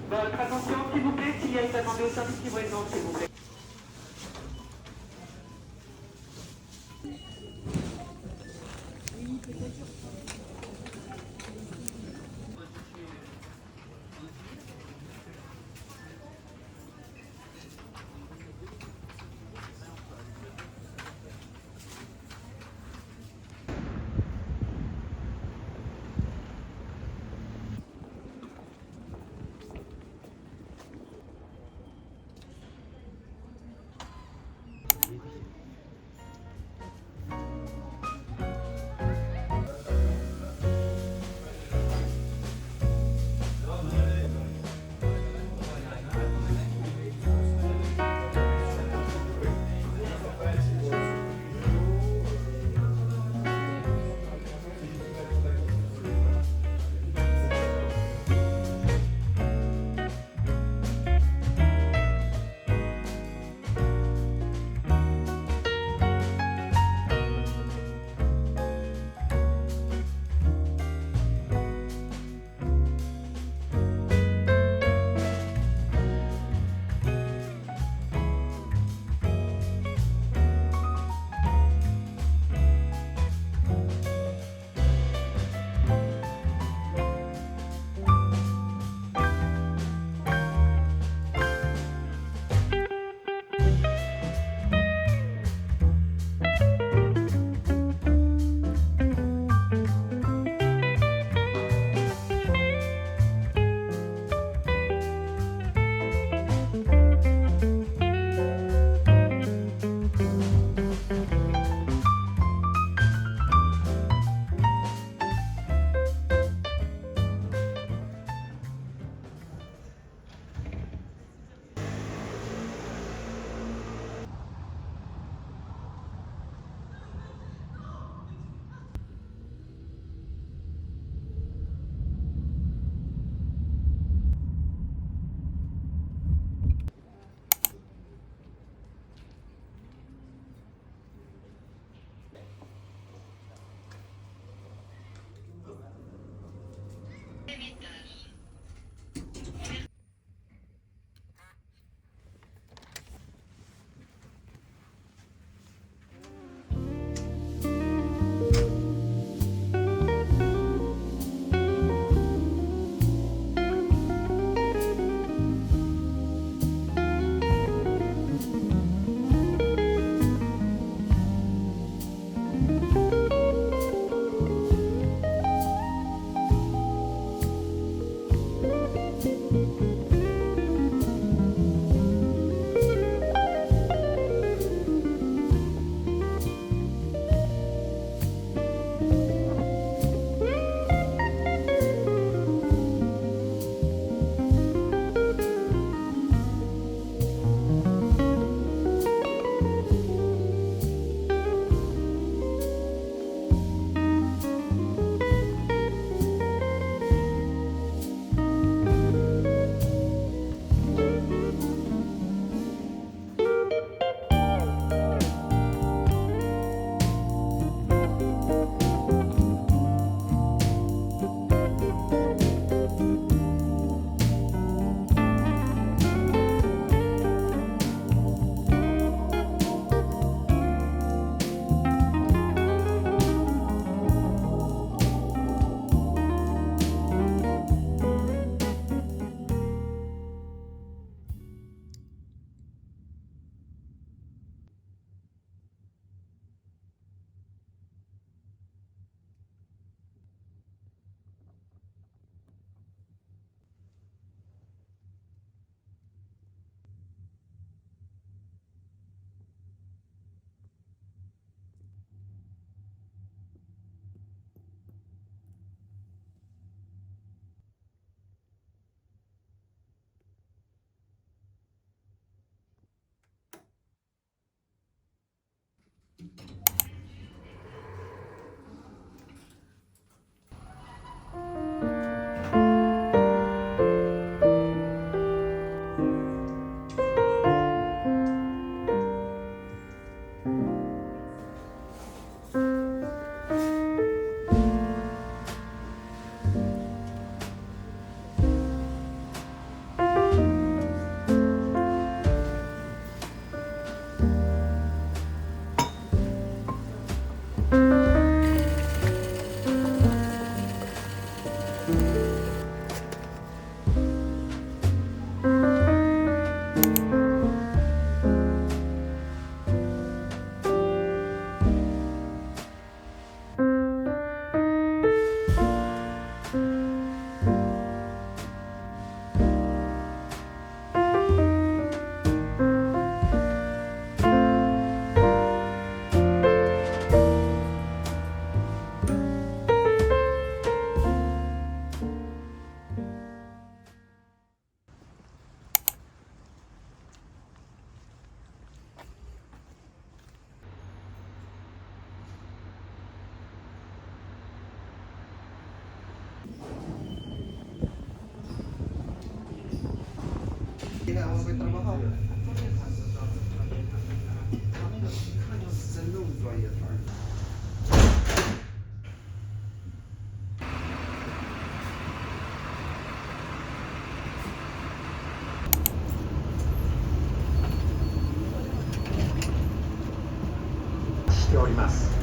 Votre attention, s'il vous plaît, s'il y a une demande au service livraison, s'il vous plaît. Habang may trabaho. Sa low dryer farm.しております。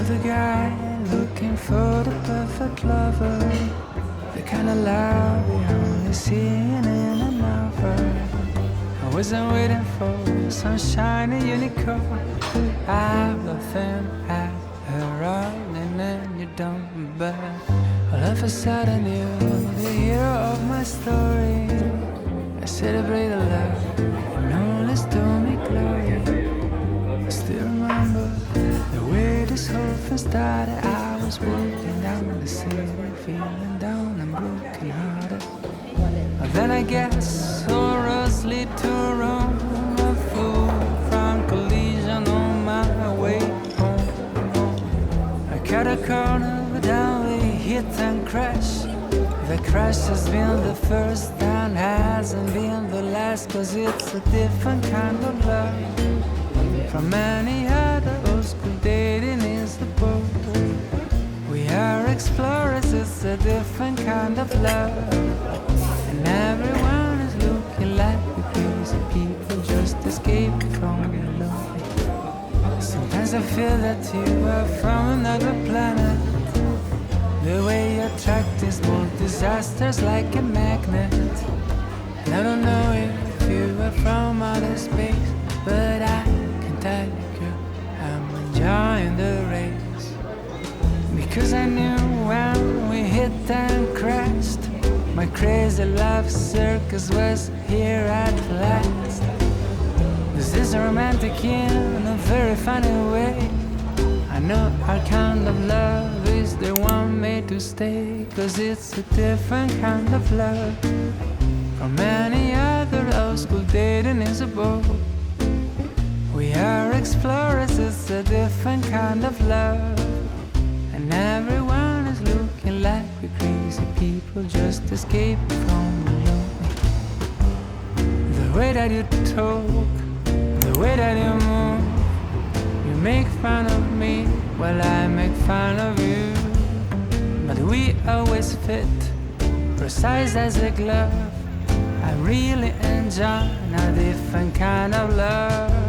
the guy looking for the perfect lover, the kind of love we only see in a novel. I wasn't waiting for some shiny unicorn. I've nothing at her all, and then you don't. But all of a sudden you're the hero of my story. I celebrate a love and only stole me glory. I still remember the way this whole thing started. I was walking down the city, feeling down and broken hearted. And then I guess all roads lead to Rome. A fool from collision on my way home. I cut a corner, but then we hit and crash. The crash has been the first and hasn't been the last, 'cause it's a different kind of love from any other old school dating is the boat. We are explorers, it's a different kind of love. And everyone is looking like we crazy people just escaping from the lonely. Sometimes I feel that you are from another planet. The way you attract these small disasters like a magnet. And I don't know if you are from outer space, but I can tell you, girl, I'm enjoying the race. Because I knew when we hit and crashed, my crazy love circus was here at last. This is romantic in a very funny way. I know our kind of love is the one made to stay, 'cause it's a different kind of love from any other old school dating is a boat. We are explorers, it's a different kind of love. And everyone is looking like we're crazy people just escaping from the lonely. The way that you talk, the way that you move, you make fun of me while I make fun of you. But we always fit, precise as a glove. I really enjoy a different kind of love.